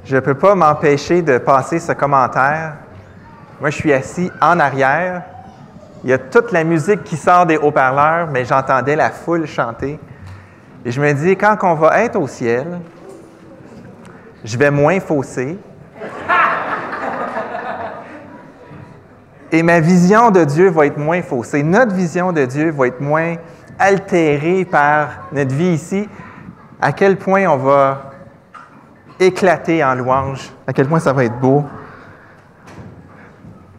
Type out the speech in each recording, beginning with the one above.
Je ne peux pas m'empêcher de passer ce commentaire. Moi, je suis assis en arrière. Il y a toute la musique qui sort des haut-parleurs, mais j'entendais la foule chanter. Et je me dis, quand on va être au ciel, je vais moins fausser. Et ma vision de Dieu va être moins faussée. Notre vision de Dieu va être moins altérée par notre vie ici. À quel point on va éclater en louange, à quel point ça va être beau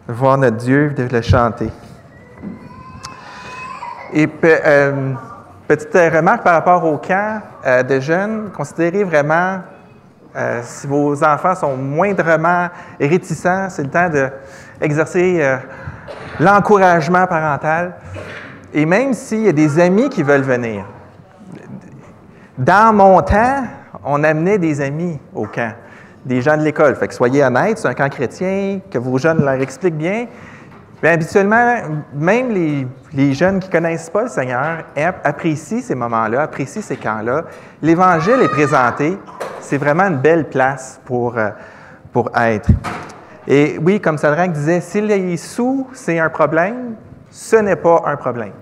de voir notre Dieu, de le chanter. Et petite remarque par rapport au camp de jeunes, considérez vraiment, si vos enfants sont moindrement réticents, c'est le temps d'exercer l'encouragement parental. Et même s'il y a des amis qui veulent venir, dans mon temps, on amenait des amis au camp, des gens de l'école. Fait que soyez honnêtes, c'est un camp chrétien, que vos jeunes leur expliquent bien. Mais habituellement, même les jeunes qui ne connaissent pas le Seigneur apprécient ces moments-là, apprécient ces camps-là. L'Évangile est présenté. C'est vraiment une belle place pour être. Et oui, comme Sadrach disait, si les sous, c'est un problème, ce n'est pas un problème.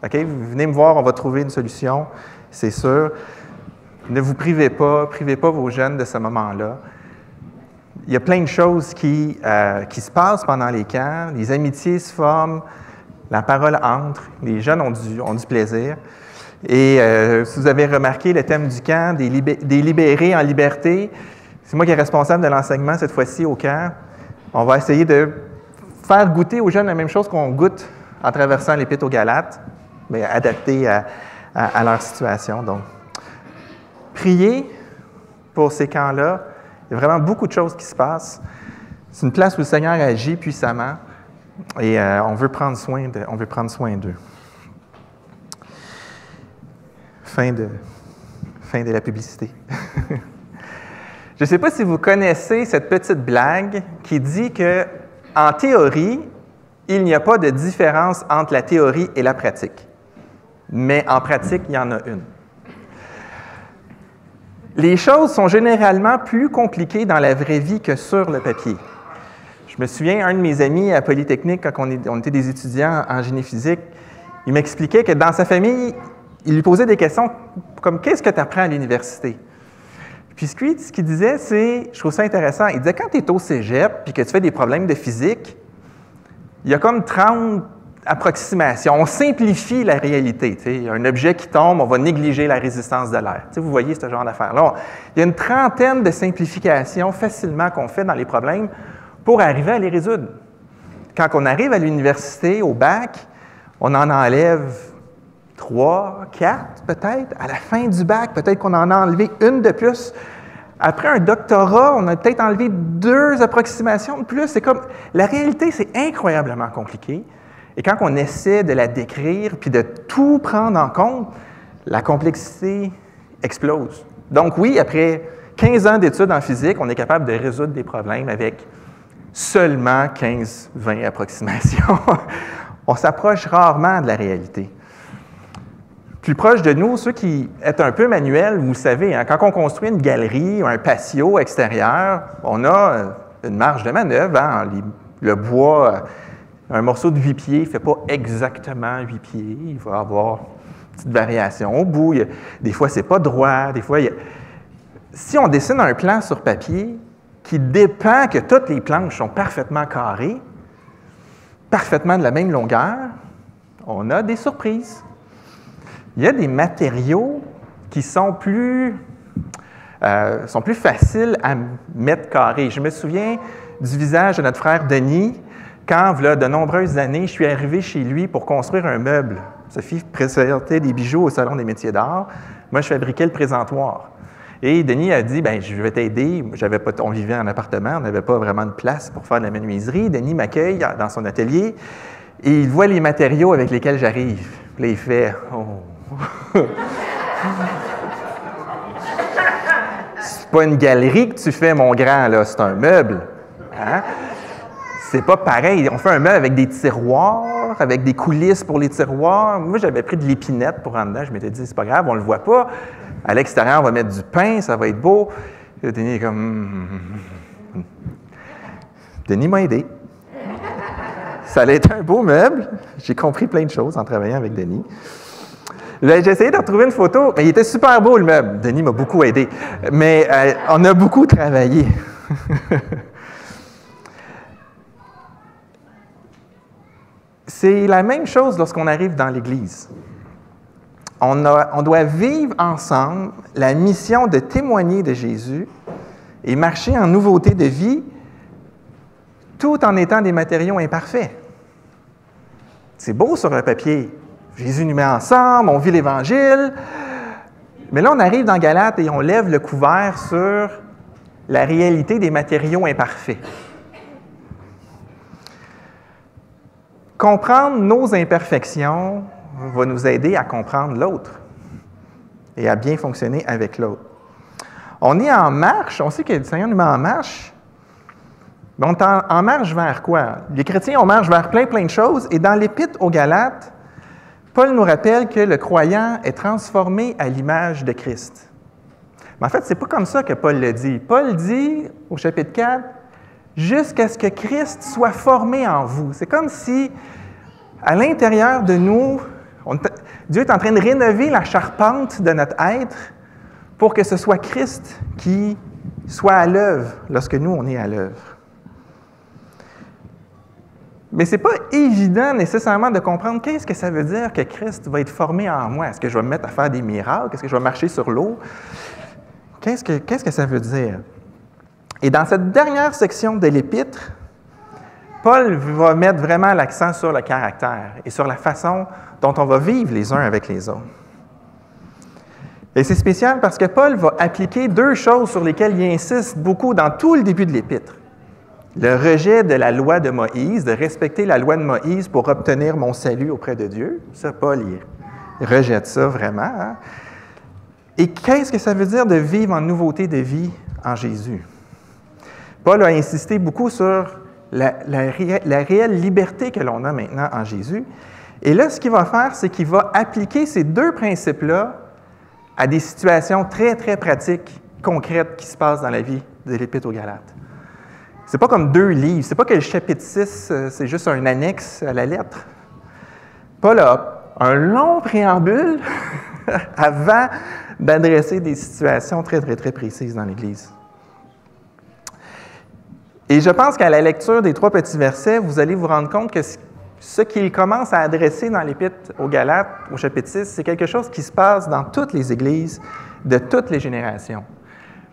OK? Vous venez me voir, on va trouver une solution, c'est sûr. Ne vous privez pas vos jeunes de ce moment-là. Il y a plein de choses qui se passent pendant les camps. Les amitiés se forment, la parole entre, les jeunes ont du plaisir. Et si vous avez remarqué le thème du camp, des libérés en liberté, c'est moi qui est responsable de l'enseignement cette fois-ci au camp. On va essayer de faire goûter aux jeunes la même chose qu'on goûte en traversant l'Épître aux Galates, mais adapté à leur situation. Donc, priez pour ces camps-là. Il y a vraiment beaucoup de choses qui se passent. C'est une place où le Seigneur agit puissamment et on veut prendre soin d'eux. Fin de la publicité. Je ne sais pas si vous connaissez cette petite blague qui dit que, en théorie, il n'y a pas de différence entre la théorie et la pratique. Mais en pratique, il y en a une. Les choses sont généralement plus compliquées dans la vraie vie que sur le papier. Je me souviens, un de mes amis à Polytechnique, quand on était des étudiants en génie physique, il m'expliquait que dans sa famille, il lui posait des questions comme « Qu'est-ce que tu apprends à l'université? » Puis ce qu'il disait, c'est, je trouve ça intéressant, il disait « Quand tu es au cégep et que tu fais des problèmes de physique, il y a comme 30 approximations. On simplifie la réalité. Il y a un objet qui tombe, on va négliger la résistance de l'air. Vous voyez ce genre d'affaires-là. Il y a une trentaine de simplifications facilement qu'on fait dans les problèmes pour arriver à les résoudre. Quand on arrive à l'université, au bac, on en enlève 3, 4 peut-être. À la fin du bac, peut-être qu'on en a enlevé une de plus. Après un doctorat, on a peut-être enlevé 2 approximations de plus. C'est comme, la réalité, c'est incroyablement compliqué. Et quand on essaie de la décrire puis de tout prendre en compte, la complexité explose. Donc oui, après 15 ans d'études en physique, on est capable de résoudre des problèmes avec seulement 15-20 approximations. On s'approche rarement de la réalité. Plus proche de nous, ceux qui êtes un peu manuels, vous savez, hein, quand on construit une galerie ou un patio extérieur, on a une marge de manœuvre. Hein, le bois, un morceau de 8 pieds ne fait pas exactement 8 pieds. Il va y avoir une petite variation au bout. Des fois, ce n'est pas droit. Des fois, si on dessine un plan sur papier qui dépend que toutes les planches sont parfaitement carrées, parfaitement de la même longueur, on a des surprises. Il y a des matériaux qui sont plus faciles à mettre carrés. Je me souviens du visage de notre frère Denis, quand, il y a de nombreuses années, je suis arrivé chez lui pour construire un meuble. Sophie présentait des bijoux au Salon des métiers d'art. Moi, je fabriquais le présentoir. Et Denis a dit, « Bien, je vais t'aider. » On vivait en appartement, on n'avait pas vraiment de place pour faire de la menuiserie. Denis m'accueille dans son atelier et il voit les matériaux avec lesquels j'arrive. Puis là, il fait, « Oh! » C'est pas une galerie que tu fais, mon grand, là, c'est un meuble. Hein? C'est pas pareil. On fait un meuble avec des tiroirs, avec des coulisses pour les tiroirs. Moi, j'avais pris de l'épinette pour en dedans. Je m'étais dit, c'est pas grave, on le voit pas. À l'extérieur, on va mettre du pain, ça va être beau. Et Denis est comme... Denis m'a aidé. Ça allait être un beau meuble. J'ai compris plein de choses en travaillant avec Denis. J'ai essayé de retrouver une photo, mais il était super beau le meuble. Denis m'a beaucoup aidé. Mais on a beaucoup travaillé. C'est la même chose lorsqu'on arrive dans l'Église. On doit vivre ensemble la mission de témoigner de Jésus et marcher en nouveauté de vie tout en étant des matériaux imparfaits. C'est beau sur le papier. Jésus nous met ensemble, on vit l'Évangile. Mais là, on arrive dans Galates et on lève le couvert sur la réalité des matériaux imparfaits. Comprendre nos imperfections va nous aider à comprendre l'autre et à bien fonctionner avec l'autre. On est en marche, on sait que le Seigneur nous met en marche, mais on est en marche vers quoi? Les chrétiens, on marche vers plein de choses, et dans l'Épître aux Galates, Paul nous rappelle que le croyant est transformé à l'image de Christ. Mais en fait, ce n'est pas comme ça que Paul le dit. Paul dit, au chapitre 4, « Jusqu'à ce que Christ soit formé en vous ». C'est comme si, à l'intérieur de nous, Dieu est en train de rénover la charpente de notre être pour que ce soit Christ qui soit à l'œuvre lorsque nous, on est à l'œuvre. Mais ce n'est pas évident nécessairement de comprendre qu'est-ce que ça veut dire que Christ va être formé en moi. Est-ce que je vais me mettre à faire des miracles? Est-ce que je vais marcher sur l'eau? Qu'est-ce que ça veut dire? Et dans cette dernière section de l'Épître, Paul va mettre vraiment l'accent sur le caractère et sur la façon dont on va vivre les uns avec les autres. Et c'est spécial parce que Paul va appliquer deux choses sur lesquelles il insiste beaucoup dans tout le début de l'Épître. Le rejet de la loi de Moïse, de respecter la loi de Moïse pour obtenir mon salut auprès de Dieu. Ça, Paul, il rejette ça vraiment. Hein? Et qu'est-ce que ça veut dire de vivre en nouveauté de vie en Jésus? Paul a insisté beaucoup sur la réelle liberté que l'on a maintenant en Jésus. Et là, ce qu'il va faire, c'est qu'il va appliquer ces deux principes-là à des situations très, très pratiques, concrètes qui se passent dans la vie de l'Épître aux Galates. C'est pas comme deux livres. C'est pas que le chapitre 6, c'est juste un annexe à la lettre. Paul a un long préambule avant d'adresser des situations très, très, très précises dans l'Église. Et je pense qu'à la lecture des 3 petits versets, vous allez vous rendre compte que ce qu'il commence à adresser dans l'Épître aux Galates, au chapitre 6, c'est quelque chose qui se passe dans toutes les églises de toutes les générations.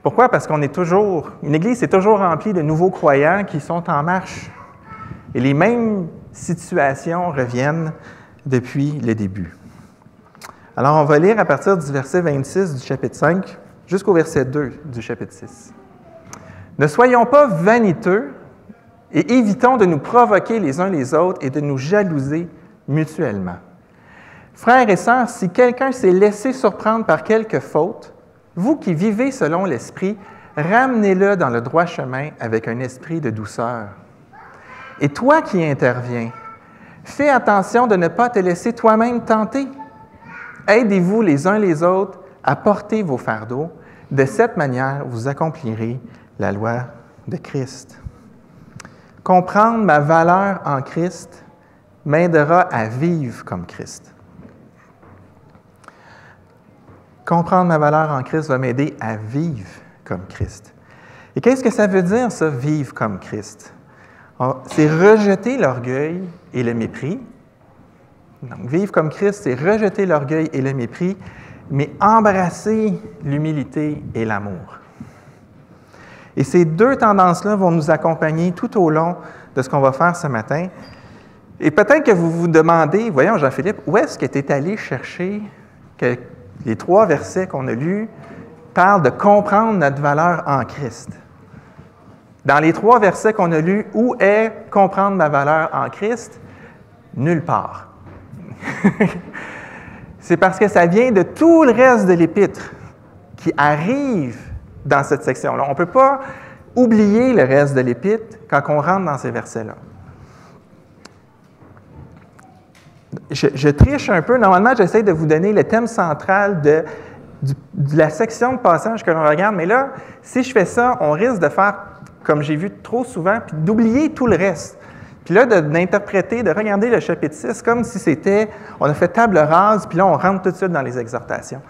Pourquoi? Parce une Église est toujours remplie de nouveaux croyants qui sont en marche. Et les mêmes situations reviennent depuis le début. Alors, on va lire à partir du verset 26 du chapitre 5 jusqu'au verset 2 du chapitre 6. « Ne soyons pas vaniteux et évitons de nous provoquer les uns les autres et de nous jalouser mutuellement. Frères et sœurs, si quelqu'un s'est laissé surprendre par quelque faute, vous qui vivez selon l'Esprit, ramenez-le dans le droit chemin avec un esprit de douceur. Et toi qui interviens, fais attention de ne pas te laisser toi-même tenter. Aidez-vous les uns les autres à porter vos fardeaux. De cette manière, vous accomplirez la loi de Christ. Comprendre ma valeur en Christ m'aidera à vivre comme Christ. Comprendre ma valeur en Christ va m'aider à vivre comme Christ. Et qu'est-ce que ça veut dire, ça, vivre comme Christ? C'est rejeter l'orgueil et le mépris. Donc, vivre comme Christ, c'est rejeter l'orgueil et le mépris, mais embrasser l'humilité et l'amour. Et ces deux tendances-là vont nous accompagner tout au long de ce qu'on va faire ce matin. Et peut-être que vous vous demandez, voyons Jean-Philippe, où est-ce que tu es allé chercher que les 3 versets qu'on a lus parlent de comprendre notre valeur en Christ? Dans les 3 versets qu'on a lus, où est comprendre ma valeur en Christ? Nulle part. C'est parce que ça vient de tout le reste de l'Épître qui arrive dans cette section-là. On ne peut pas oublier le reste de l'Épître quand on rentre dans ces versets-là. Je triche un peu. Normalement, j'essaie de vous donner le thème central de de la section de passage que l'on regarde. Mais là, si je fais ça, on risque de faire, comme j'ai vu trop souvent, puis d'oublier tout le reste. Puis là, d'interpréter, de regarder le chapitre 6 comme si c'était, on a fait table rase, puis là, on rentre tout de suite dans les exhortations.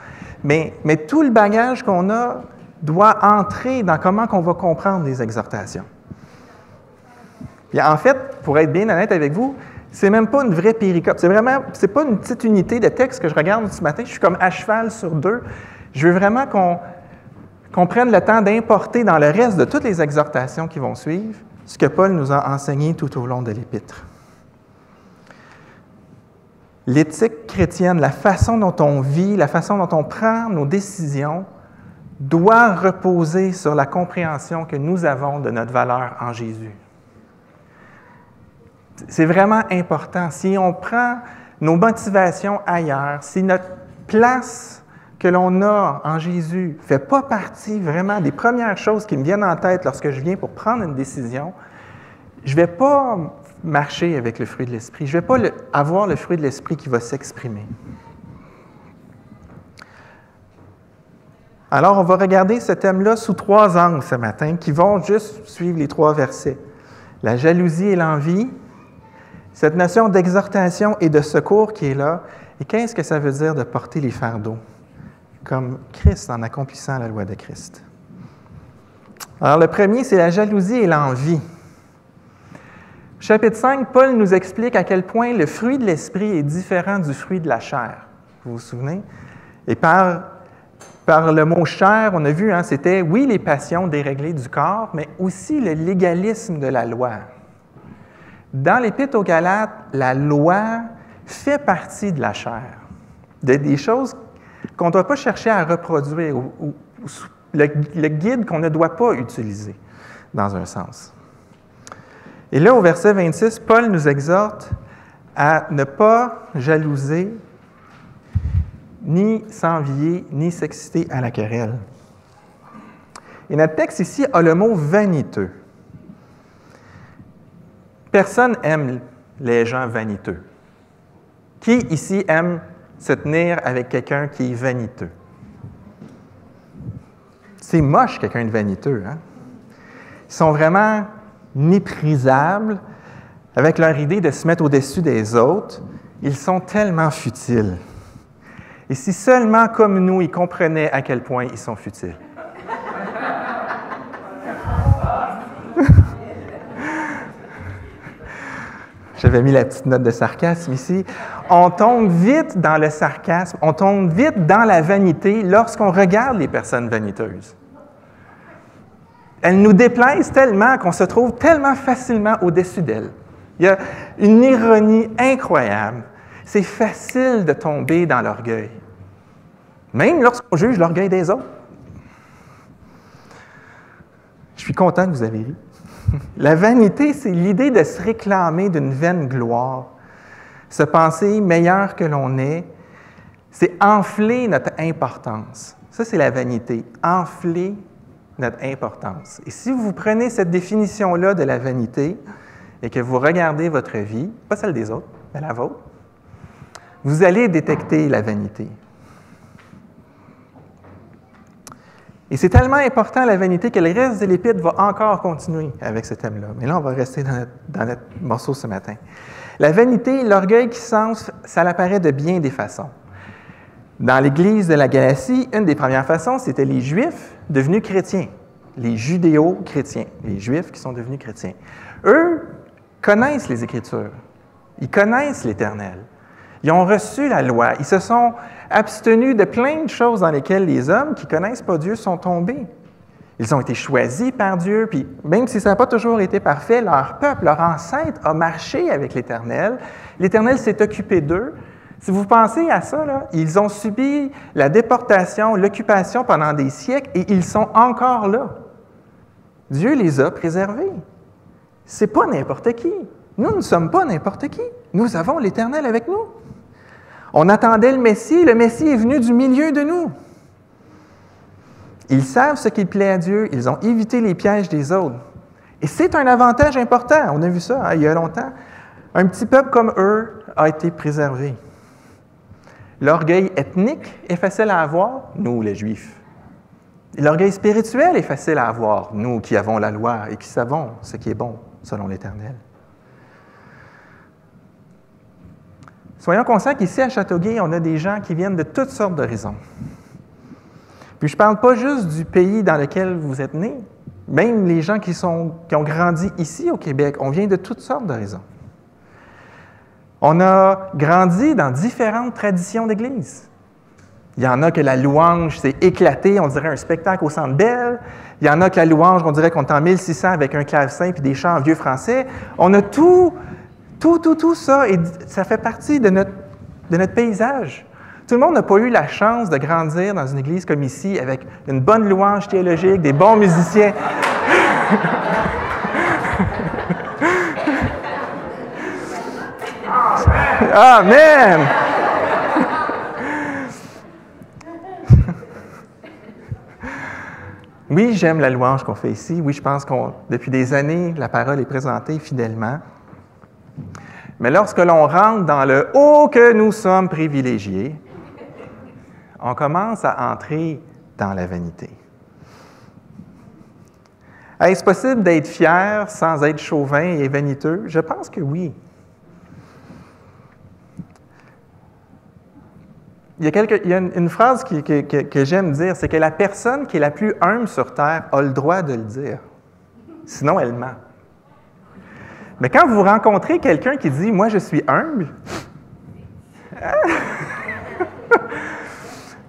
Mais tout le bagage qu'on a doit entrer dans comment on va comprendre les exhortations. Puis en fait, pour être bien honnête avec vous, c'est même pas une vraie péricope. C'est pas une petite unité de texte que je regarde ce matin. Je suis comme à cheval sur deux. Je veux vraiment qu'on prenne le temps d'importer dans le reste de toutes les exhortations qui vont suivre ce que Paul nous a enseigné tout au long de l'Épître. L'éthique chrétienne, la façon dont on vit, la façon dont on prend nos décisions, doit reposer sur la compréhension que nous avons de notre valeur en Jésus. C'est vraiment important. Si on prend nos motivations ailleurs, si notre place que l'on a en Jésus ne fait pas partie vraiment des premières choses qui me viennent en tête lorsque je viens pour prendre une décision, je ne vais pas marcher avec le fruit de l'Esprit. Je ne vais pas avoir le fruit de l'Esprit qui va s'exprimer. Alors, on va regarder ce thème-là sous 3 angles ce matin qui vont juste suivre les 3 versets. La jalousie et l'envie, cette notion d'exhortation et de secours qui est là, et qu'est-ce que ça veut dire de porter les fardeaux, comme Christ en accomplissant la loi de Christ. Alors, le premier, c'est la jalousie et l'envie. Chapitre 5, Paul nous explique à quel point le fruit de l'esprit est différent du fruit de la chair. Vous vous souvenez? Et par le mot chair, on a vu, c'était, oui, les passions déréglées du corps, mais aussi le légalisme de la loi. Dans l'Épître aux Galates, la loi fait partie de la chair, des choses qu'on ne doit pas chercher à reproduire, ou le guide qu'on ne doit pas utiliser, dans un sens. Et là, au verset 26, Paul nous exhorte à ne pas jalouser, ni s'envier, ni s'exciter à la querelle. Et notre texte ici a le mot « vaniteux ». Personne n'aime les gens vaniteux. Qui ici aime se tenir avec quelqu'un qui est vaniteux? C'est moche, quelqu'un de vaniteux, hein? Ils sont vraiment méprisables avec leur idée de se mettre au-dessus des autres. Ils sont tellement futiles. Et si seulement, comme nous, ils comprenaient à quel point ils sont futiles. J'avais mis la petite note de sarcasme ici. On tombe vite dans le sarcasme, on tombe vite dans la vanité lorsqu'on regarde les personnes vaniteuses. Elles nous déplaisent tellement qu'on se trouve tellement facilement au-dessus d'elles. Il y a une ironie incroyable. C'est facile de tomber dans l'orgueil, même lorsqu'on juge l'orgueil des autres. Je suis content que vous avez ri. La vanité, c'est l'idée de se réclamer d'une vaine gloire, se penser meilleur que l'on est. C'est enfler notre importance. Ça, c'est la vanité, enfler notre importance. Et si vous prenez cette définition-là de la vanité et que vous regardez votre vie, pas celle des autres, mais la vôtre, vous allez détecter la vanité. Et c'est tellement important, la vanité, que le reste de l'Épître va encore continuer avec ce thème-là. Mais là, on va rester dans notre morceau ce matin. La vanité, l'orgueil qui s'enfle, ça apparaît de bien des façons. Dans l'Église de la Galatie, une des premières façons, c'était les Juifs devenus chrétiens, les judéo-chrétiens, les Juifs qui sont devenus chrétiens. Eux connaissent les Écritures, ils connaissent l'Éternel. Ils ont reçu la loi. Ils se sont abstenus de plein de choses dans lesquelles les hommes qui ne connaissent pas Dieu sont tombés. Ils ont été choisis par Dieu, puis même si ça n'a pas toujours été parfait, leur peuple, leur ancêtre a marché avec l'Éternel. L'Éternel s'est occupé d'eux. Si vous pensez à ça, là, ils ont subi la déportation, l'occupation pendant des siècles et ils sont encore là. Dieu les a préservés. Ce n'est pas n'importe qui. Nous ne sommes pas n'importe qui. Nous avons l'Éternel avec nous. On attendait le Messie est venu du milieu de nous. Ils savent ce qui plaît à Dieu, ils ont évité les pièges des autres. Et c'est un avantage important, on a vu ça il y a longtemps. Un petit peuple comme eux a été préservé. L'orgueil ethnique est facile à avoir, nous, les Juifs. L'orgueil spirituel est facile à avoir, nous qui avons la loi et qui savons ce qui est bon selon l'Éternel. Soyons conscients qu'ici à Châteauguay, on a des gens qui viennent de toutes sortes d'horizons. Puis je ne parle pas juste du pays dans lequel vous êtes nés, même les gens qui ont grandi ici au Québec, on vient de toutes sortes d'horizons. On a grandi dans différentes traditions d'Église. Il y en a que la louange s'est éclatée, on dirait un spectacle au Centre Bell. Il y en a que la louange, on dirait qu'on est en 1600 avec un clavecin puis des chants en vieux français. On a tout ça, et ça fait partie de notre paysage. Tout le monde n'a pas eu la chance de grandir dans une église comme ici, avec une bonne louange théologique, des bons musiciens. Amen! Oui, j'aime la louange qu'on fait ici. Oui, je pense qu'on, depuis des années, la parole est présentée fidèlement. Mais lorsque l'on rentre dans le « Oh, que nous sommes privilégiés », on commence à entrer dans la vanité. Est-ce possible d'être fier sans être chauvin et vaniteux? Je pense que oui. Il y a une phrase que j'aime dire, c'est que la personne qui est la plus humble sur Terre a le droit de le dire. Sinon, elle ment. Mais quand vous rencontrez quelqu'un qui dit « Moi, je suis humble »,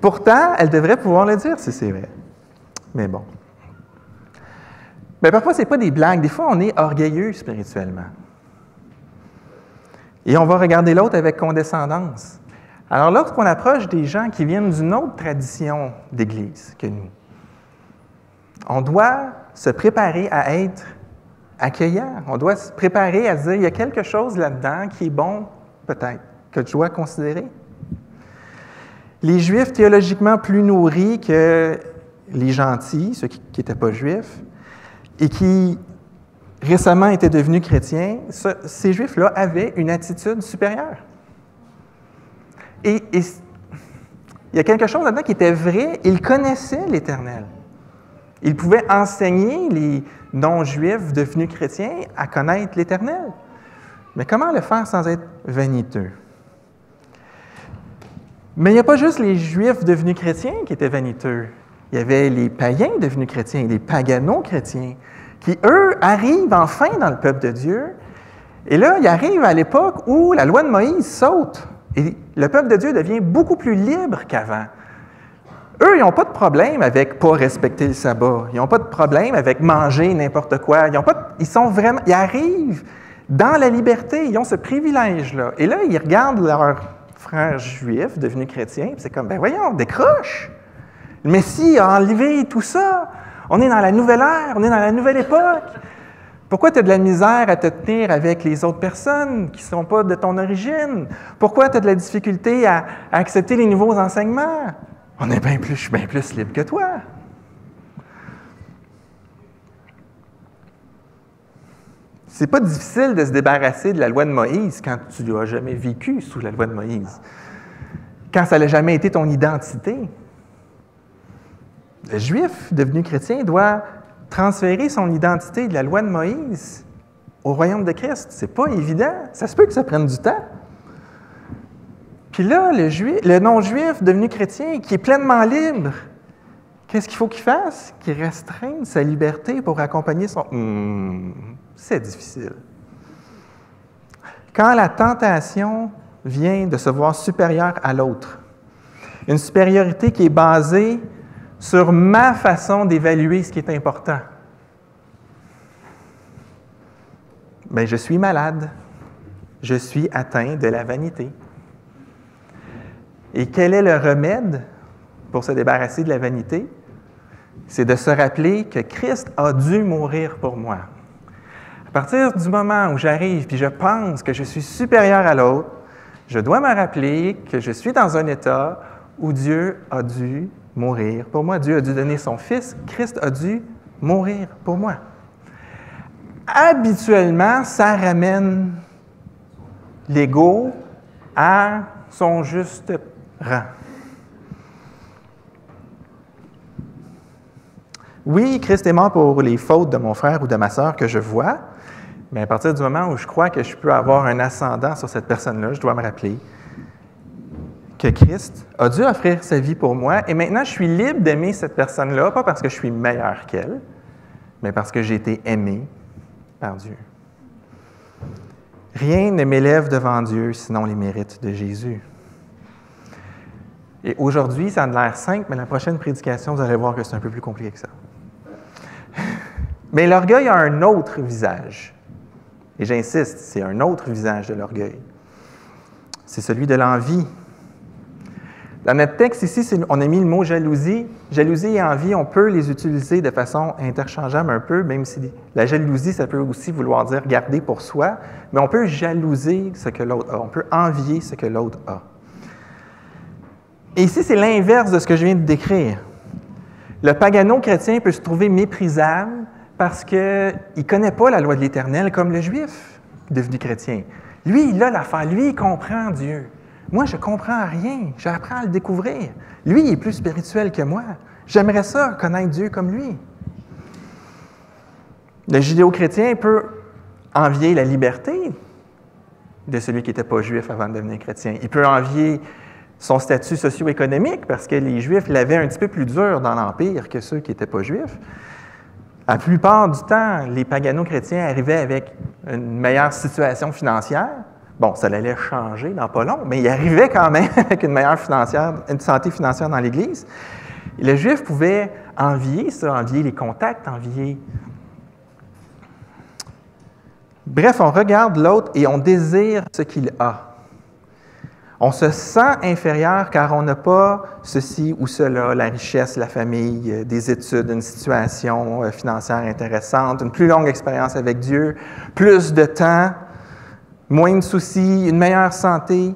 pourtant, elle devrait pouvoir le dire si c'est vrai. Mais bon. Mais parfois, ce n'est pas des blagues. Des fois, on est orgueilleux spirituellement. Et on va regarder l'autre avec condescendance. Alors, lorsqu'on approche des gens qui viennent d'une autre tradition d'Église que nous, on doit se préparer à être accueillant. On doit se préparer à se dire, il y a quelque chose là-dedans qui est bon, peut-être, que je dois considérer. Les Juifs théologiquement plus nourris que les gentils, ceux qui n'étaient pas Juifs, et qui récemment étaient devenus chrétiens, ces Juifs-là avaient une attitude supérieure. Et il y a quelque chose là-dedans qui était vrai, ils connaissaient l'Éternel. Ils pouvaient enseigner les non-juifs devenus chrétiens à connaître l'Éternel. Mais comment le faire sans être vaniteux? Mais il n'y a pas juste les Juifs devenus chrétiens qui étaient vaniteux. Il y avait les païens devenus chrétiens, les pagano-chrétiens, qui, eux, arrivent enfin dans le peuple de Dieu. Et là, ils arrivent à l'époque où la loi de Moïse saute. Et le peuple de Dieu devient beaucoup plus libre qu'avant. Eux, ils n'ont pas de problème avec ne pas respecter le sabbat. Ils n'ont pas de problème avec manger n'importe quoi. Ils arrivent dans la liberté. Ils ont ce privilège-là. Et là, ils regardent leurs frères juifs devenus chrétiens, puis c'est comme, ben voyons, décroche! Le Messie a enlevé tout ça. On est dans la nouvelle ère, on est dans la nouvelle époque. Pourquoi tu as de la misère à te tenir avec les autres personnes qui ne sont pas de ton origine? Pourquoi tu as de la difficulté à accepter les nouveaux enseignements? Je suis bien plus libre que toi. C'est pas difficile de se débarrasser de la loi de Moïse quand tu n'as jamais vécu sous la loi de Moïse. Quand ça n'a jamais été ton identité. Le Juif devenu chrétien doit transférer son identité de la loi de Moïse au royaume de Christ. C'est pas évident. Ça se peut que ça prenne du temps. Puis là, le non-juif devenu chrétien, qui est pleinement libre, qu'est-ce qu'il faut qu'il fasse? Qu'il restreigne sa liberté pour accompagner son... c'est difficile. Quand la tentation vient de se voir supérieur à l'autre, une supériorité qui est basée sur ma façon d'évaluer ce qui est important, bien, je suis malade. Je suis atteint de la vanité. Et quel est le remède pour se débarrasser de la vanité? C'est de se rappeler que Christ a dû mourir pour moi. À partir du moment où j'arrive et je pense que je suis supérieur à l'autre, je dois me rappeler que je suis dans un état où Dieu a dû mourir pour moi. Dieu a dû donner son Fils. Christ a dû mourir pour moi. Habituellement, ça ramène l'ego à son juste rend. Oui, Christ est mort pour les fautes de mon frère ou de ma sœur que je vois, mais à partir du moment où je crois que je peux avoir un ascendant sur cette personne-là, je dois me rappeler que Christ a dû offrir sa vie pour moi et maintenant je suis libre d'aimer cette personne-là, pas parce que je suis meilleur qu'elle, mais parce que j'ai été aimé par Dieu. Rien ne m'élève devant Dieu sinon les mérites de Jésus. Et aujourd'hui, ça a l'air simple, mais la prochaine prédication, vous allez voir que c'est un peu plus compliqué que ça. Mais l'orgueil a un autre visage. Et j'insiste, c'est un autre visage de l'orgueil. C'est celui de l'envie. Dans notre texte ici, on a mis le mot jalousie. Jalousie et envie, on peut les utiliser de façon interchangeable un peu, même si la jalousie, ça peut aussi vouloir dire garder pour soi, mais on peut jalouser ce que l'autre a, on peut envier ce que l'autre a. Et ici, c'est l'inverse de ce que je viens de décrire. Le pagano-chrétien peut se trouver méprisable parce qu'il ne connaît pas la loi de l'Éternel comme le juif devenu chrétien. Lui, il a l'affaire. Lui, il comprend Dieu. Moi, je ne comprends rien. J'apprends à le découvrir. Lui, il est plus spirituel que moi. J'aimerais ça, connaître Dieu comme lui. Le judéo-chrétien peut envier la liberté de celui qui n'était pas juif avant de devenir chrétien. Il peut envier son statut socio-économique parce que les Juifs l'avaient un petit peu plus dur dans l'Empire que ceux qui n'étaient pas juifs. La plupart du temps, les pagano-chrétiens arrivaient avec une meilleure situation financière. Bon, ça allait changer dans pas long, mais ils arrivaient quand même avec une santé financière dans l'Église. Et le Juif pouvait envier ça, envier les contacts, envier... Bref, on regarde l'autre et on désire ce qu'il a. On se sent inférieur car on n'a pas ceci ou cela, la richesse, la famille, des études, une situation financière intéressante, une plus longue expérience avec Dieu, plus de temps, moins de soucis, une meilleure santé.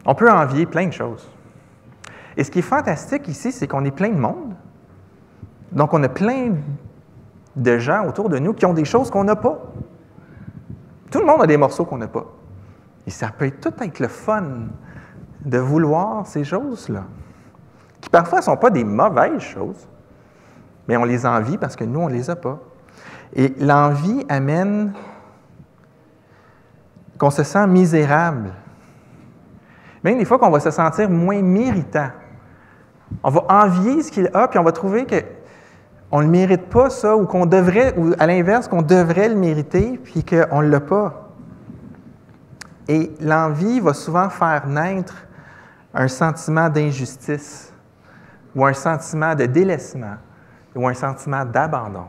On peut envier plein de choses. Et ce qui est fantastique ici, c'est qu'on est plein de monde. Donc, on a plein de gens autour de nous qui ont des choses qu'on n'a pas. Tout le monde a des morceaux qu'on n'a pas. Et ça peut tout être le fun de vouloir ces choses-là, qui parfois ne sont pas des mauvaises choses, mais on les envie parce que nous, on ne les a pas. Et l'envie amène qu'on se sent misérable. Même des fois qu'on va se sentir moins méritant. On va envier ce qu'il a, puis on va trouver qu'on ne le mérite pas, ça, ou qu'on devrait, ou à l'inverse, qu'on devrait le mériter, puis qu'on ne l'a pas. Et l'envie va souvent faire naître un sentiment d'injustice, ou un sentiment de délaissement, ou un sentiment d'abandon.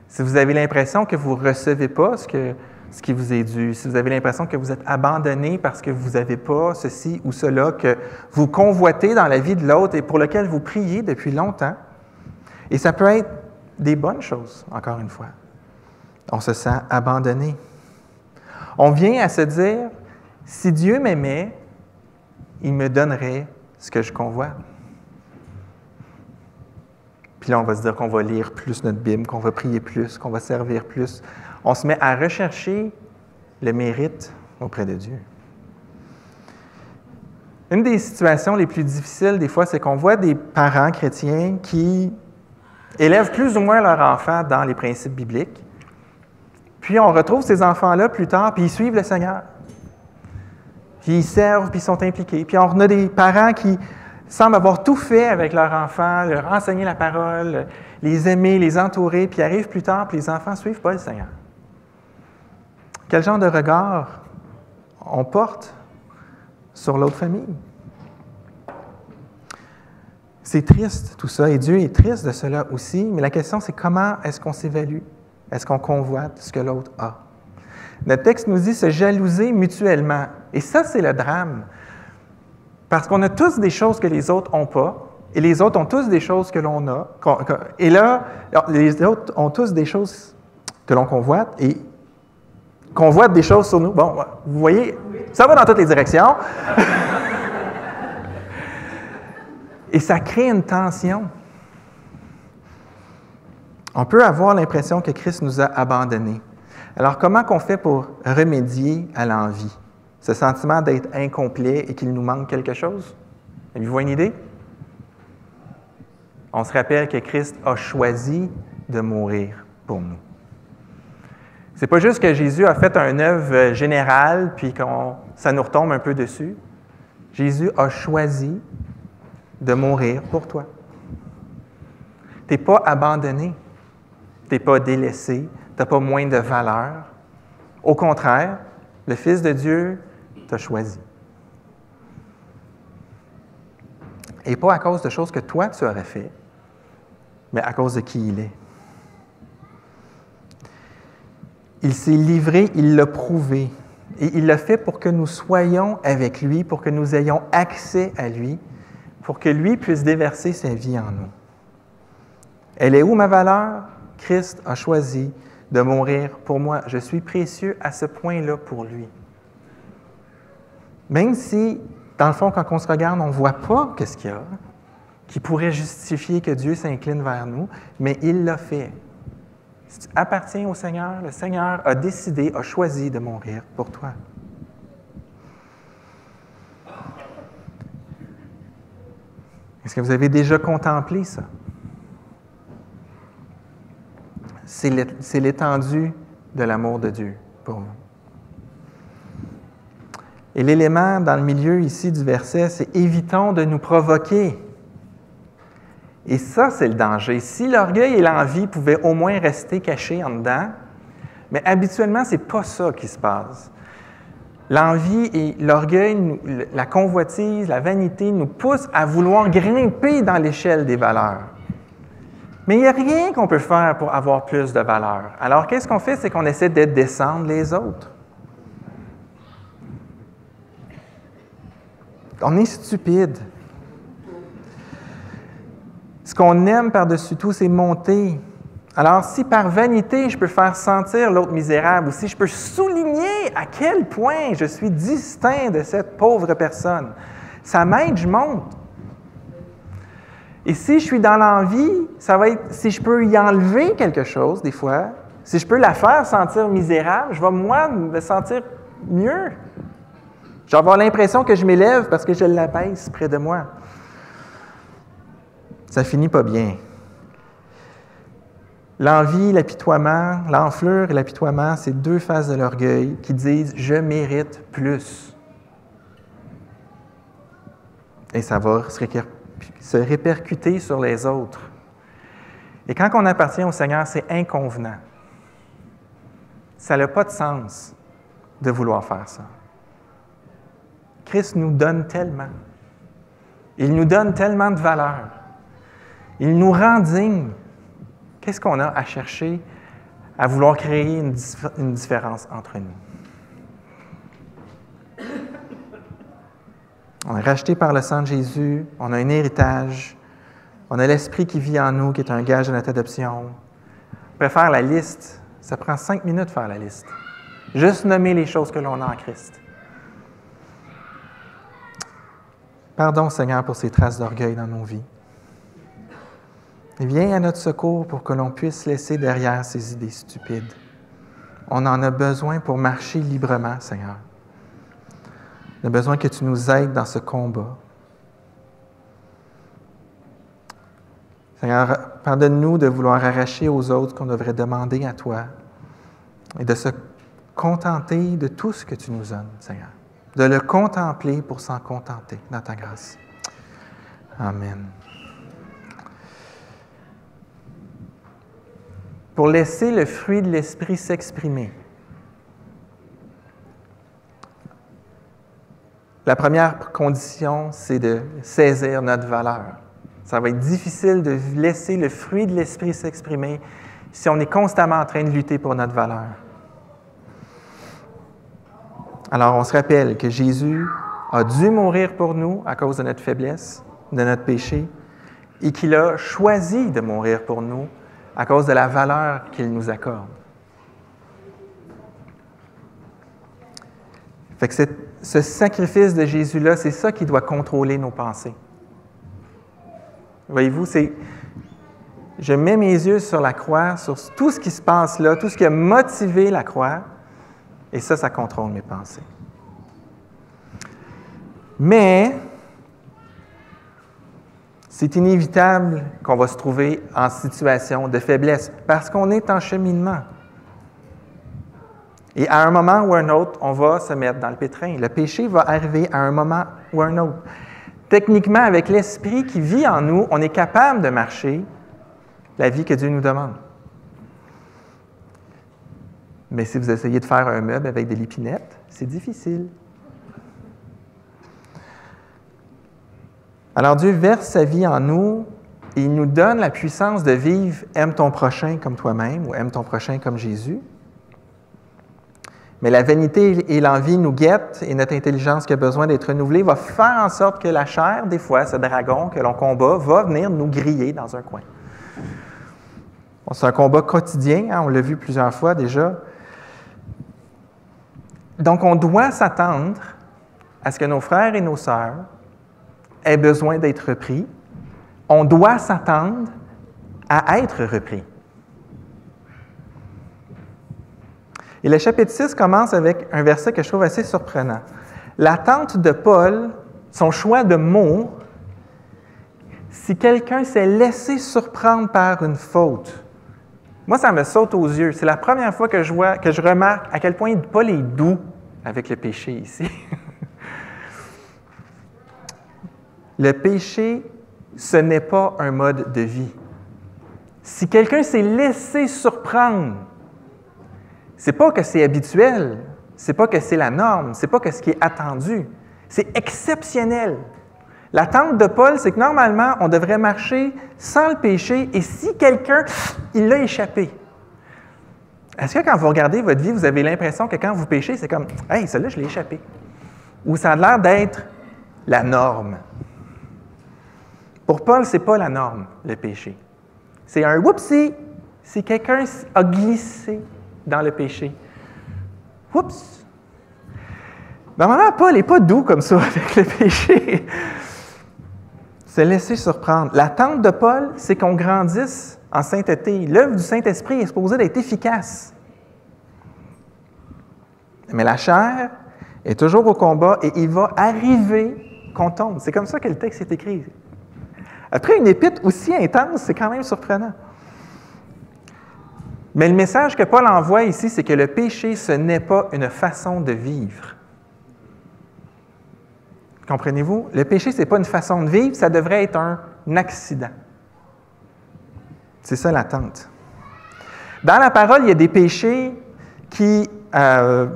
Si vous avez l'impression que vous ne recevez pas ce qui vous est dû, si vous avez l'impression que vous êtes abandonné parce que vous n'avez pas ceci ou cela, que vous convoitez dans la vie de l'autre et pour lequel vous priez depuis longtemps, et ça peut être des bonnes choses, encore une fois. On se sent abandonné. On vient à se dire, si Dieu m'aimait, il me donnerait ce que je convoite. Puis là, on va se dire qu'on va lire plus notre Bible, qu'on va prier plus, qu'on va servir plus. On se met à rechercher le mérite auprès de Dieu. Une des situations les plus difficiles, des fois, c'est qu'on voit des parents chrétiens qui élèvent plus ou moins leur enfant dans les principes bibliques. Puis on retrouve ces enfants-là plus tard, puis ils suivent le Seigneur. Puis ils servent, puis ils sont impliqués. Puis on a des parents qui semblent avoir tout fait avec leur enfant, leur enseigner la parole, les aimer, les entourer, puis arrivent plus tard, puis les enfants ne suivent pas le Seigneur. Quel genre de regard on porte sur l'autre famille? C'est triste tout ça, et Dieu est triste de cela aussi, mais la question c'est comment est-ce qu'on s'évalue? Est-ce qu'on convoite ce que l'autre a? Notre texte nous dit se jalouser mutuellement. Et ça, c'est le drame. Parce qu'on a tous des choses que les autres n'ont pas, et les autres ont tous des choses que l'on a. Et là, les autres ont tous des choses que l'on convoite, et convoitent des choses sur nous. Bon, vous voyez, ça va dans toutes les directions. Et ça crée une tension. On peut avoir l'impression que Christ nous a abandonnés. Alors, comment qu'on fait pour remédier à l'envie? Ce sentiment d'être incomplet et qu'il nous manque quelque chose? Avez-vous une idée? On se rappelle que Christ a choisi de mourir pour nous. C'est pas juste que Jésus a fait une œuvre générale puis ça nous retombe un peu dessus. Jésus a choisi de mourir pour toi. Tu n'es pas abandonné, tu n'es pas délaissé, tu n'as pas moins de valeur. Au contraire, le Fils de Dieu t'a choisi. Et pas à cause de choses que toi tu aurais fait, mais à cause de qui il est. Il s'est livré, il l'a prouvé. Et il l'a fait pour que nous soyons avec lui, pour que nous ayons accès à lui, pour que lui puisse déverser sa vie en nous. Elle est où ma valeur? Christ a choisi de mourir pour moi. Je suis précieux à ce point-là pour lui. Même si, dans le fond, quand on se regarde, on ne voit pas qu'est-ce qu'il y a qui pourrait justifier que Dieu s'incline vers nous, mais il l'a fait. Si tu appartiens au Seigneur, le Seigneur a décidé, a choisi de mourir pour toi. Est-ce que vous avez déjà contemplé ça? C'est l'étendue de l'amour de Dieu pour vous. Et l'élément dans le milieu ici du verset, c'est « évitons de nous provoquer ». Et ça, c'est le danger. Si l'orgueil et l'envie pouvaient au moins rester cachés en dedans, mais habituellement, ce n'est pas ça qui se passe. L'envie et l'orgueil, la convoitise, la vanité nous poussent à vouloir grimper dans l'échelle des valeurs. Mais il n'y a rien qu'on peut faire pour avoir plus de valeur. Alors, qu'est-ce qu'on fait? C'est qu'on essaie de descendre les autres. On est stupide. Ce qu'on aime par-dessus tout, c'est monter. Alors, si par vanité, je peux faire sentir l'autre misérable, ou si je peux souligner à quel point je suis distinct de cette pauvre personne, ça m'aide, je monte. Et si je suis dans l'envie, ça va être, si je peux y enlever quelque chose, des fois, si je peux la faire sentir misérable, je vais, moi, me sentir mieux. Je vais avoir l'impression que je m'élève parce que je l'abaisse près de moi. Ça finit pas bien. L'envie, l'apitoiement, l'enflure et l'apitoiement, c'est deux faces de l'orgueil qui disent « je mérite plus ». Et ça va se répercuter sur les autres. Et quand on appartient au Seigneur, c'est inconvenant. Ça n'a pas de sens de vouloir faire ça. Christ nous donne tellement. Il nous donne tellement de valeur. Il nous rend dignes. Qu'est-ce qu'on a à chercher à vouloir créer une différence entre nous? On est racheté par le sang de Jésus, on a un héritage, on a l'Esprit qui vit en nous, qui est un gage de notre adoption. On peut faire la liste, ça prend 5 minutes de faire la liste. Juste nommer les choses que l'on a en Christ. Pardon, Seigneur, pour ces traces d'orgueil dans nos vies. Et viens à notre secours pour que l'on puisse laisser derrière ces idées stupides. On en a besoin pour marcher librement, Seigneur. On a besoin que tu nous aides dans ce combat. Seigneur, pardonne-nous de vouloir arracher aux autres ce qu'on devrait demander à toi et de se contenter de tout ce que tu nous donnes, Seigneur. De le contempler pour s'en contenter dans ta grâce. Amen. Pour laisser le fruit de l'Esprit s'exprimer. La première condition, c'est de saisir notre valeur. Ça va être difficile de laisser le fruit de l'Esprit s'exprimer si on est constamment en train de lutter pour notre valeur. Alors, on se rappelle que Jésus a dû mourir pour nous à cause de notre faiblesse, de notre péché, et qu'il a choisi de mourir pour nous à cause de la valeur qu'il nous accorde. Fait que ce sacrifice de Jésus-là, c'est ça qui doit contrôler nos pensées. Voyez-vous, je mets mes yeux sur la croix, sur tout ce qui se passe là, tout ce qui a motivé la croix, et ça contrôle mes pensées. Mais c'est inévitable qu'on va se trouver en situation de faiblesse parce qu'on est en cheminement. Et à un moment ou à un autre, on va se mettre dans le pétrin. Le péché va arriver à un moment ou à un autre. Techniquement, avec l'Esprit qui vit en nous, on est capable de marcher la vie que Dieu nous demande. Mais si vous essayez de faire un meuble avec de l'épinette, c'est difficile. Alors Dieu verse sa vie en nous et il nous donne la puissance de vivre « Aime ton prochain comme toi-même » ou « Aime ton prochain comme Jésus ». Mais la vanité et l'envie nous guettent et notre intelligence qui a besoin d'être renouvelée va faire en sorte que la chair, des fois, ce dragon que l'on combat, va venir nous griller dans un coin. Bon, c'est un combat quotidien, hein, on l'a vu plusieurs fois déjà. Donc, on doit s'attendre à ce que nos frères et nos sœurs aient besoin d'être repris. On doit s'attendre à être repris. Et le chapitre 6 commence avec un verset que je trouve assez surprenant. L'attente de Paul, son choix de mots, si quelqu'un s'est laissé surprendre par une faute. Moi, ça me saute aux yeux. C'est la première fois que je remarque à quel point Paul est doux avec le péché ici. Le péché, ce n'est pas un mode de vie. Si quelqu'un s'est laissé surprendre, c'est pas que c'est habituel, c'est pas que c'est la norme, c'est pas que ce qui est attendu. C'est exceptionnel. L'attente de Paul, c'est que normalement, on devrait marcher sans le péché et si quelqu'un, il l'a échappé. Est-ce que quand vous regardez votre vie, vous avez l'impression que quand vous péchez, c'est comme « Hey, celle-là, je l'ai échappé » ou ça a l'air d'être la norme? Pour Paul, c'est pas la norme, le péché. C'est un « whoopsie » si quelqu'un a glissé dans le péché. Oups! Normalement, Paul n'est pas doux comme ça avec le péché. Se laisser surprendre. L'attente de Paul, c'est qu'on grandisse en sainteté. L'œuvre du Saint-Esprit est supposée d'être efficace. Mais la chair est toujours au combat et il va arriver qu'on tombe. C'est comme ça que le texte est écrit. Après une épître aussi intense, c'est quand même surprenant. Mais le message que Paul envoie ici, c'est que le péché, ce n'est pas une façon de vivre. Comprenez-vous? Le péché, ce n'est pas une façon de vivre, ça devrait être un accident. C'est ça l'attente. Dans la parole, il y a des péchés qui... comment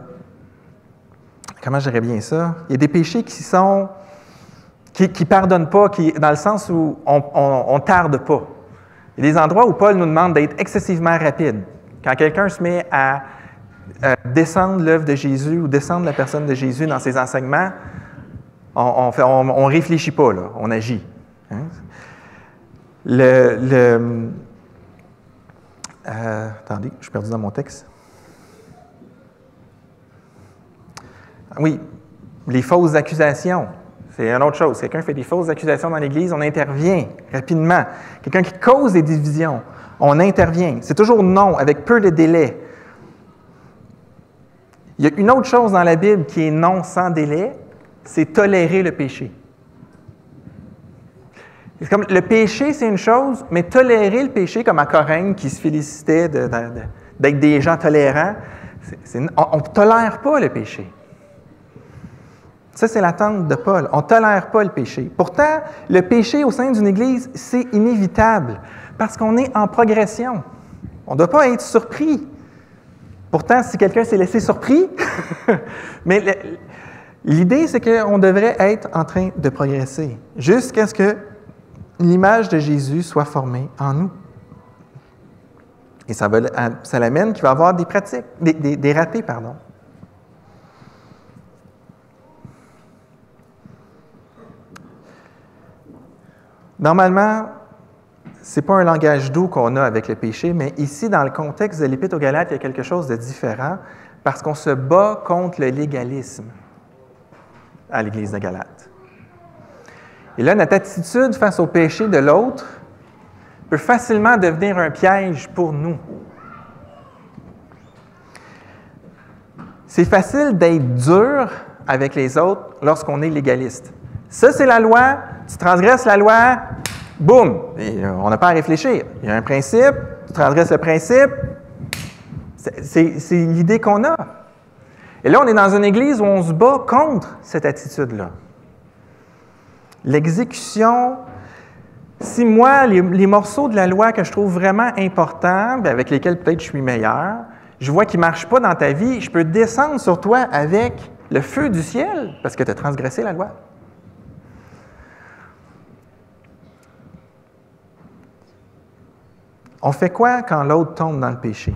je dirais bien ça? Il y a des péchés qui ne pardonnent pas, dans le sens où on ne tarde pas. Il y a des endroits où Paul nous demande d'être excessivement rapide. Quand quelqu'un se met à descendre l'œuvre de Jésus ou descendre la personne de Jésus dans ses enseignements, on ne réfléchit pas, là, on agit. Hein? Attendez, je suis perdu dans mon texte. Oui, les fausses accusations. C'est une autre chose. Quelqu'un fait des fausses accusations dans l'Église, on intervient rapidement. Quelqu'un qui cause des divisions, on intervient. C'est toujours non, avec peu de délai. Il y a une autre chose dans la Bible qui est non sans délai, c'est tolérer le péché. C'est comme, le péché, c'est une chose, mais tolérer le péché, comme à Corinthe, qui se félicitait d'être des gens tolérants, on ne tolère pas le péché. Ça, c'est l'attente de Paul. On ne tolère pas le péché. Pourtant, le péché au sein d'une Église, c'est inévitable parce qu'on est en progression. On ne doit pas être surpris. Pourtant, si quelqu'un s'est laissé surpris, mais l'idée, c'est qu'on devrait être en train de progresser jusqu'à ce que l'image de Jésus soit formée en nous. Et ça l'amène qu'il va y avoir des pratiques, des ratés, pardon. Normalement, ce n'est pas un langage doux qu'on a avec le péché, mais ici, dans le contexte de l'Épître aux Galates, il y a quelque chose de différent parce qu'on se bat contre le légalisme à l'Église de Galates. Et là, notre attitude face au péché de l'autre peut facilement devenir un piège pour nous. C'est facile d'être dur avec les autres lorsqu'on est légaliste. Ça, c'est la loi, tu transgresses la loi, boum! Et on n'a pas à réfléchir. Il y a un principe, tu transgresses le principe, c'est l'idée qu'on a. Et là, on est dans une église où on se bat contre cette attitude-là. L'exécution, si moi, les morceaux de la loi que je trouve vraiment importants, avec lesquels peut-être je suis meilleur, je vois qu'ils ne marchent pas dans ta vie, je peux descendre sur toi avec le feu du ciel parce que tu as transgressé la loi. On fait quoi quand l'autre tombe dans le péché?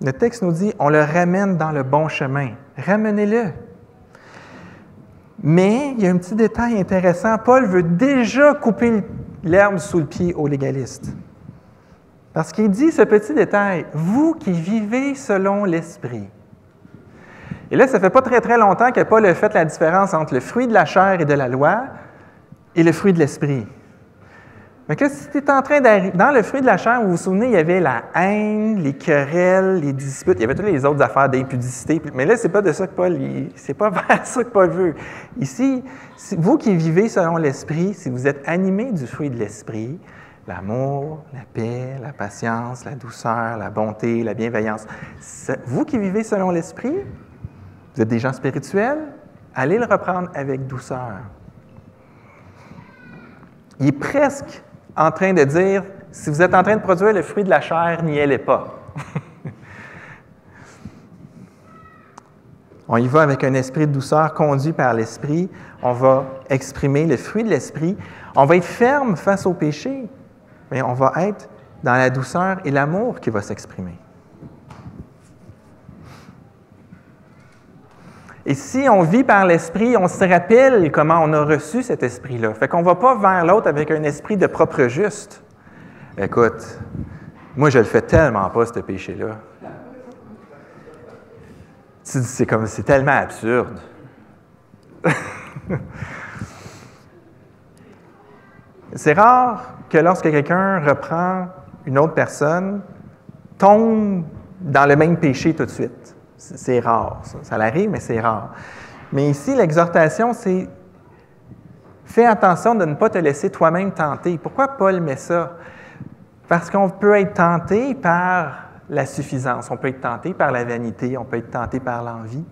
Le texte nous dit, on le ramène dans le bon chemin. Ramenez-le. Mais il y a un petit détail intéressant. Paul veut déjà couper l'herbe sous le pied aux légalistes. Parce qu'il dit ce petit détail, « Vous qui vivez selon l'Esprit ». Et là, ça ne fait pas très, très longtemps que Paul a fait la différence entre le fruit de la chair et de la loi et le fruit de l'Esprit. Mais que si tu es en train d'arriver dans le fruit de la chair, vous vous souvenez, il y avait la haine, les querelles, les disputes, il y avait toutes les autres affaires d'impudicité. Mais là, c'est pas de ça que Paul, c'est pas vers ça que Paul veut. Ici, vous qui vivez selon l'Esprit, si vous êtes animés du fruit de l'Esprit, l'amour, la paix, la patience, la douceur, la bonté, la bienveillance, vous qui vivez selon l'Esprit, vous êtes des gens spirituels, allez le reprendre avec douceur. Il est presque en train de dire, si vous êtes en train de produire le fruit de la chair, n'y allez pas. On y va avec un esprit de douceur conduit par l'Esprit. On va exprimer le fruit de l'Esprit. On va être ferme face au péché, mais on va être dans la douceur et l'amour qui va s'exprimer. Et si on vit par l'Esprit, on se rappelle comment on a reçu cet esprit-là. Fait qu'on ne va pas vers l'autre avec un esprit de propre juste. Écoute, moi, je le fais tellement pas, ce péché-là. C'est tellement absurde. C'est rare que lorsque quelqu'un reprend une autre personne, tombe dans le même péché tout de suite. C'est rare, ça. Ça l'arrive, mais c'est rare. Mais ici, l'exhortation, c'est fais attention de ne pas te laisser toi-même tenter. Pourquoi Paul met ça? Parce qu'on peut être tenté par la suffisance, on peut être tenté par la vanité, on peut être tenté par l'envie.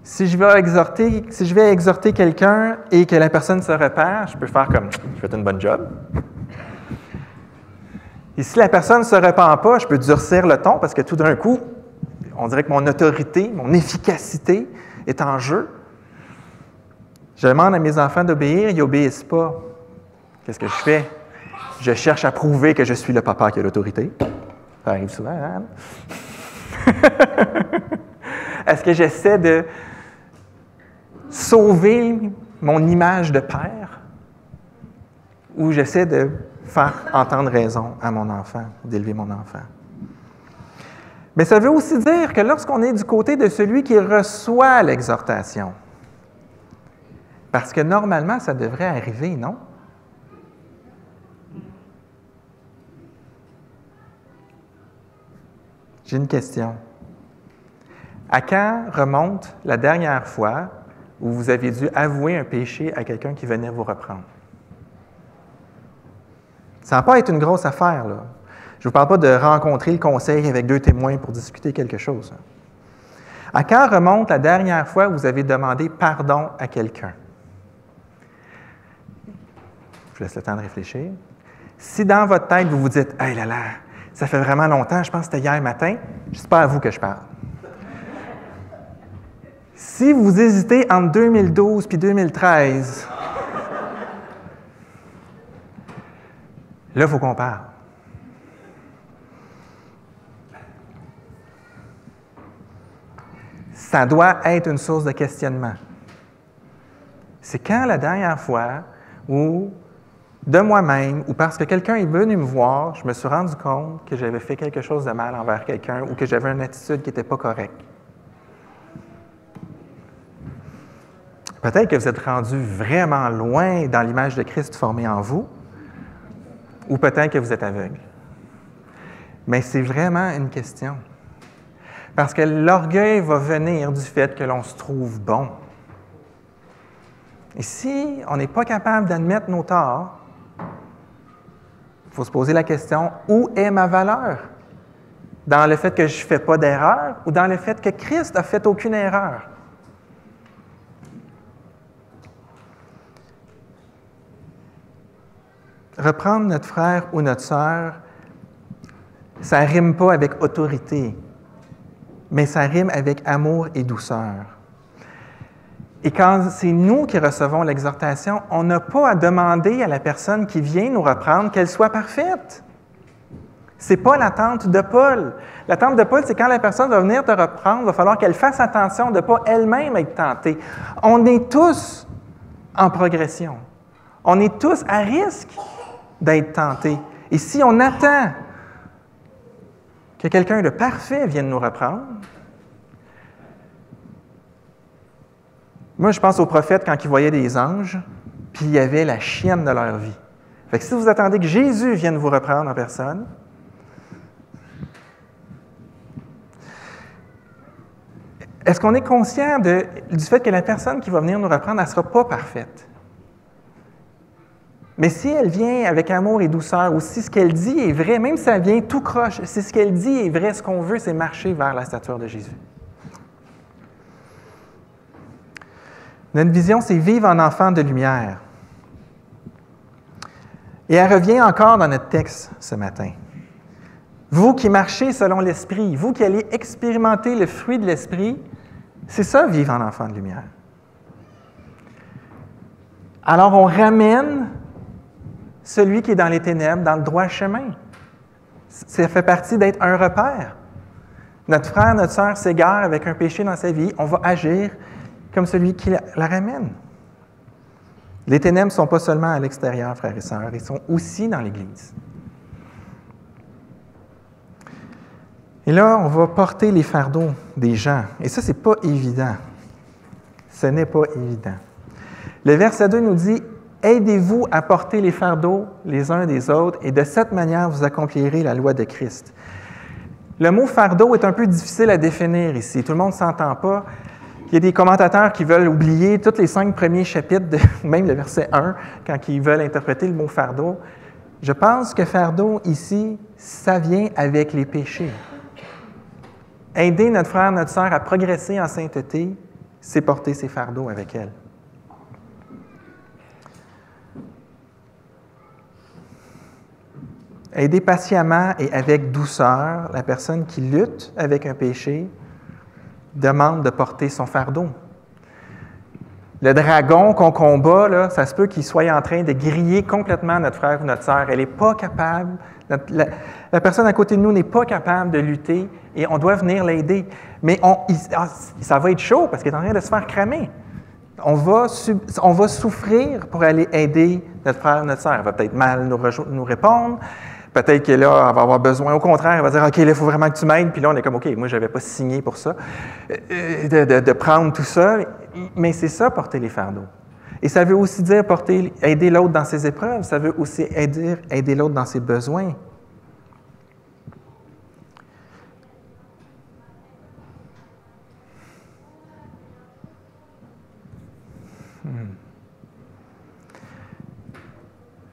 Si je vais exhorter quelqu'un et que la personne se repère, je peux faire comme « je fais une bonne job ». Et si la personne ne se repent pas, je peux durcir le ton parce que tout d'un coup, on dirait que mon autorité, mon efficacité est en jeu. Je demande à mes enfants d'obéir, ils n'obéissent pas. Qu'est-ce que je fais? Je cherche à prouver que je suis le papa qui a l'autorité. Ça arrive souvent, hein? Est-ce que j'essaie de sauver mon image de père? Ou j'essaie de faire entendre raison à mon enfant, d'élever mon enfant? Mais ça veut aussi dire que lorsqu'on est du côté de celui qui reçoit l'exhortation, parce que normalement, ça devrait arriver, non? J'ai une question. À quand remonte la dernière fois où vous avez dû avouer un péché à quelqu'un qui venait vous reprendre? Ça ne va pas être une grosse affaire, là. Je ne vous parle pas de rencontrer le conseil avec 2 témoins pour discuter quelque chose. À quand remonte la dernière fois où vous avez demandé pardon à quelqu'un? Je vous laisse le temps de réfléchir. Si dans votre tête, vous vous dites « Hey là là, ça fait vraiment longtemps, je pense que c'était hier matin », c'est pas à vous que je parle. Si vous hésitez entre 2012 et 2013, là, il faut qu'on parle. Ça doit être une source de questionnement. C'est quand la dernière fois où, de moi-même, ou parce que quelqu'un est venu me voir, je me suis rendu compte que j'avais fait quelque chose de mal envers quelqu'un ou que j'avais une attitude qui n'était pas correcte. Peut-être que vous êtes rendu vraiment loin dans l'image de Christ formée en vous, ou peut-être que vous êtes aveugle. Mais c'est vraiment une question. Parce que l'orgueil va venir du fait que l'on se trouve bon. Et si on n'est pas capable d'admettre nos torts, il faut se poser la question, où est ma valeur? Dans le fait que je ne fais pas d'erreur ou dans le fait que Christ n'a fait aucune erreur? Reprendre notre frère ou notre sœur, ça ne rime pas avec autorité, mais ça rime avec amour et douceur. Et quand c'est nous qui recevons l'exhortation, on n'a pas à demander à la personne qui vient nous reprendre qu'elle soit parfaite. Ce n'est pas l'attente de Paul. L'attente de Paul, c'est quand la personne va venir te reprendre, il va falloir qu'elle fasse attention de ne pas elle-même être tentée. On est tous en progression. On est tous à risque d'être tentés. Et si on attend que quelqu'un de parfait vienne nous reprendre, moi, je pense aux prophètes quand ils voyaient des anges, puis il y avait la chienne de leur vie. Fait que si vous attendez que Jésus vienne vous reprendre en personne, est-ce qu'on est conscient du fait que la personne qui va venir nous reprendre, elle ne sera pas parfaite? Mais si elle vient avec amour et douceur, ou si ce qu'elle dit est vrai, même si elle vient tout croche, si ce qu'elle dit est vrai, ce qu'on veut, c'est marcher vers la stature de Jésus. Notre vision, c'est vivre en enfant de lumière. Et elle revient encore dans notre texte ce matin. Vous qui marchez selon l'Esprit, vous qui allez expérimenter le fruit de l'Esprit, c'est ça, vivre en enfant de lumière. Alors, on ramène celui qui est dans les ténèbres dans le droit chemin. Ça fait partie d'être un repère. Notre frère, notre sœur s'égare avec un péché dans sa vie, on va agir comme celui qui la ramène. Les ténèbres ne sont pas seulement à l'extérieur, frères et sœurs, ils sont aussi dans l'Église. Et là, on va porter les fardeaux des gens. Et ça, ce n'est pas évident. Ce n'est pas évident. Le verset 2 nous dit « Aidez-vous à porter les fardeaux les uns des autres, et de cette manière, vous accomplirez la loi de Christ. » Le mot « fardeau » est un peu difficile à définir ici. Tout le monde ne s'entend pas. Il y a des commentateurs qui veulent oublier tous les 5 premiers chapitres, même le verset 1, quand ils veulent interpréter le mot « fardeau ». Je pense que « fardeau » ici, ça vient avec les péchés. Aider notre frère, notre sœur à progresser en sainteté, c'est porter ses fardeaux avec elle. Aider patiemment et avec douceur la personne qui lutte avec un péché demande de porter son fardeau. Le dragon qu'on combat, là, ça se peut qu'il soit en train de griller complètement notre frère ou notre sœur. Elle n'est pas capable, la personne à côté de nous n'est pas capable de lutter et on doit venir l'aider. Mais ça va être chaud parce qu'elle est en train de se faire cramer. On va souffrir pour aller aider notre frère ou notre sœur. Elle va peut-être mal nous répondre. Peut-être que là, elle va avoir besoin. Au contraire, elle va dire « OK, là, il faut vraiment que tu m'aides. » Puis là, on est comme « OK, moi, je n'avais pas signé pour ça. » De prendre tout ça. Mais c'est ça, porter les fardeaux. Et ça veut aussi dire aider l'autre dans ses épreuves. Ça veut aussi aider l'autre dans ses besoins.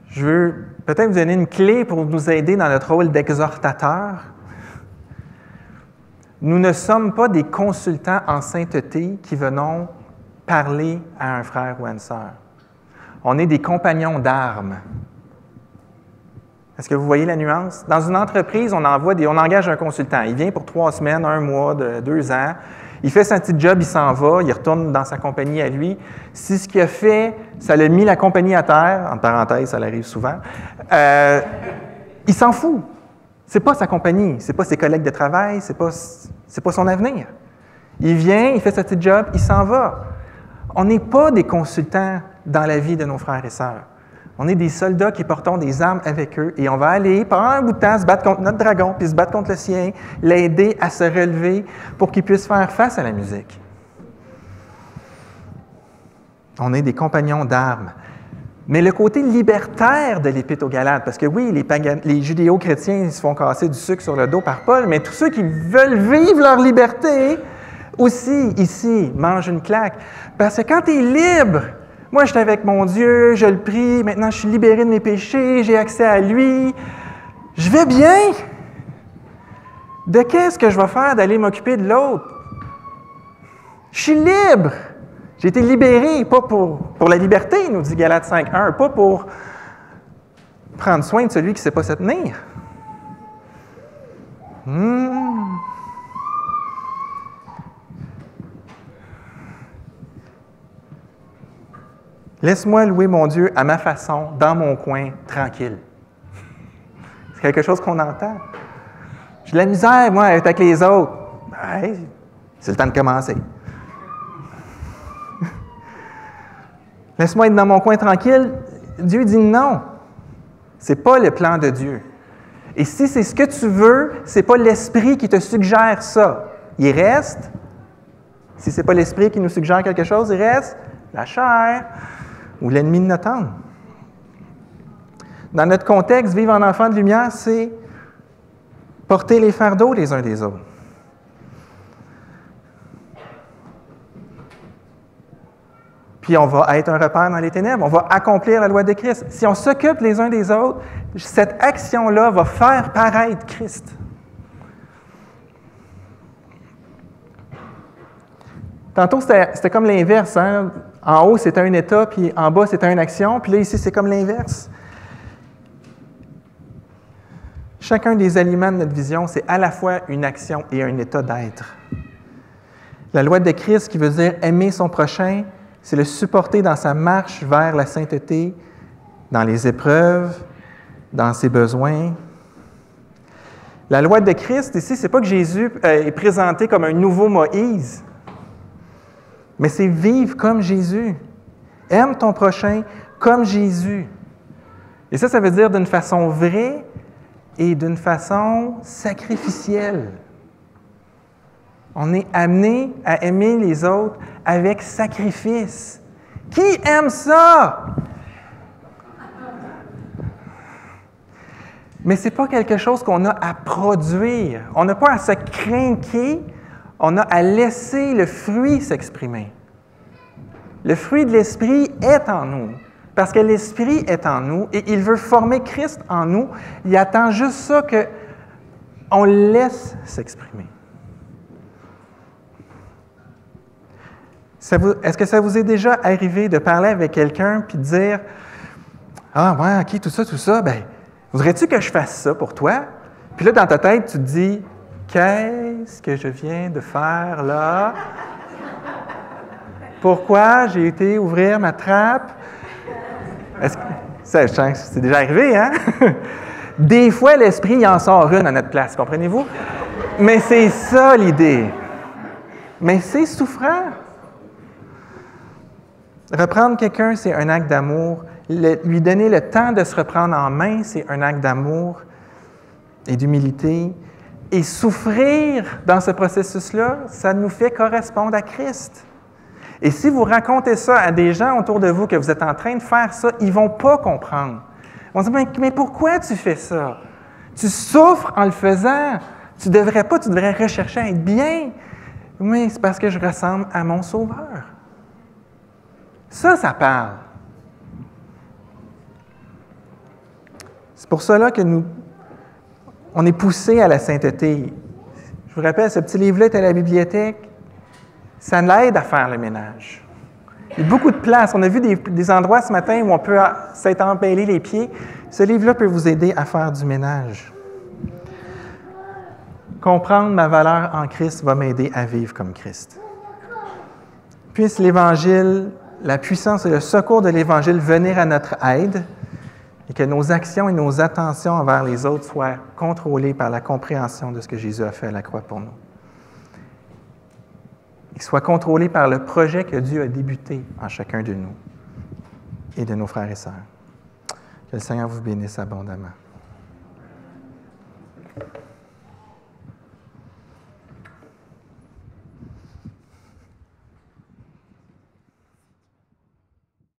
Je veux peut-être vous donner une clé pour nous aider dans notre rôle d'exhortateur. Nous ne sommes pas des consultants en sainteté qui venons parler à un frère ou à une sœur. On est des compagnons d'armes. Est-ce que vous voyez la nuance? Dans une entreprise, on engage un consultant. Il vient pour 3 semaines, 1 mois, 2 ans. Il fait son petit job, il s'en va, il retourne dans sa compagnie à lui. Si ce qu'il a fait, ça l'a mis la compagnie à terre, entre parenthèses, ça l'arrive souvent, il s'en fout. C'est pas sa compagnie, c'est pas ses collègues de travail, c'est pas son avenir. Il vient, il fait son petit job, il s'en va. On n'est pas des consultants dans la vie de nos frères et sœurs. On est des soldats qui portons des armes avec eux et on va aller, pendant un bout de temps, se battre contre notre dragon, puis se battre contre le sien, l'aider à se relever pour qu'il puisse faire face à la musique. On est des compagnons d'armes. Mais le côté libertaire de l'Épître aux Galates, parce que oui, les judéo-chrétiens ils se font casser du sucre sur le dos par Paul, mais tous ceux qui veulent vivre leur liberté, aussi, ici, mangent une claque. Parce que quand tu es libre, moi, je suis avec mon Dieu, je le prie, maintenant je suis libéré de mes péchés, j'ai accès à lui, je vais bien. De qu'est-ce que je vais faire d'aller m'occuper de l'autre? Je suis libre. J'ai été libéré, pas pour la liberté, nous dit Galates 5.1, pas pour prendre soin de celui qui ne sait pas se tenir. Laisse-moi louer mon Dieu à ma façon, dans mon coin, tranquille. C'est quelque chose qu'on entend. J'ai de la misère, moi, avec les autres. Ben, c'est le temps de commencer. Laisse-moi être dans mon coin tranquille. Dieu dit non. Ce n'est pas le plan de Dieu. Et si c'est ce que tu veux, ce n'est pas l'Esprit qui te suggère ça. Il reste, si ce n'est pas l'Esprit qui nous suggère quelque chose, il reste la chair ou l'ennemi de notre âme. Dans notre contexte, vivre en enfant de lumière, c'est porter les fardeaux les uns des autres. Puis on va être un repère dans les ténèbres, on va accomplir la loi de Christ. Si on s'occupe les uns des autres, cette action-là va faire paraître Christ. Tantôt, c'était comme l'inverse. Hein? En haut, c'était un état, puis en bas, c'était une action. Puis là, ici, c'est comme l'inverse. Chacun des aliments de notre vision, c'est à la fois une action et un état d'être. La loi de Christ, qui veut dire aimer son prochain, c'est le supporter dans sa marche vers la sainteté, dans les épreuves, dans ses besoins. La loi de Christ, ici, ce n'est pas que Jésus est présenté comme un nouveau Moïse, mais c'est vivre comme Jésus. Aime ton prochain comme Jésus. Et ça veut dire d'une façon vraie et d'une façon sacrificielle. On est amené à aimer les autres avec sacrifice. Qui aime ça? Mais ce n'est pas quelque chose qu'on a à produire. On n'a pas à se craquer, on a à laisser le fruit s'exprimer. Le fruit de l'Esprit est en nous. Parce que l'Esprit est en nous et il veut former Christ en nous. Il attend juste ça qu'on le laisse s'exprimer. Est-ce que ça vous est déjà arrivé de parler avec quelqu'un puis de dire « Ah, ouais, OK, tout ça, bien, voudrais-tu que je fasse ça pour toi? » Puis là, dans ta tête, tu te dis « Qu'est-ce que je viens de faire là? Pourquoi j'ai été ouvrir ma trappe? » Ça, c'est déjà arrivé, hein? Des fois, l'Esprit, il en sort une à notre place, comprenez-vous? Mais c'est ça l'idée. Mais c'est souffrant. Reprendre quelqu'un, c'est un acte d'amour. Lui donner le temps de se reprendre en main, c'est un acte d'amour et d'humilité. Et souffrir dans ce processus-là, ça nous fait correspondre à Christ. Et si vous racontez ça à des gens autour de vous que vous êtes en train de faire ça, ils ne vont pas comprendre. Ils vont dire, mais pourquoi tu fais ça? Tu souffres en le faisant. Tu devrais rechercher à être bien. Oui, c'est parce que je ressemble à mon Sauveur. Ça parle. C'est pour cela que on est poussé à la sainteté. Je vous rappelle, ce petit livre-là est à la bibliothèque. Ça l'aide à faire le ménage. Il y a beaucoup de place. On a vu des endroits ce matin où on peut s'être embêlé les pieds. Ce livre-là peut vous aider à faire du ménage. Comprendre ma valeur en Christ va m'aider à vivre comme Christ. Puisse l'Évangile, la puissance et le secours de l'Évangile venir à notre aide et que nos actions et nos attentions envers les autres soient contrôlées par la compréhension de ce que Jésus a fait à la croix pour nous. Qu'ils soient contrôlés par le projet que Dieu a débuté en chacun de nous et de nos frères et sœurs. Que le Seigneur vous bénisse abondamment.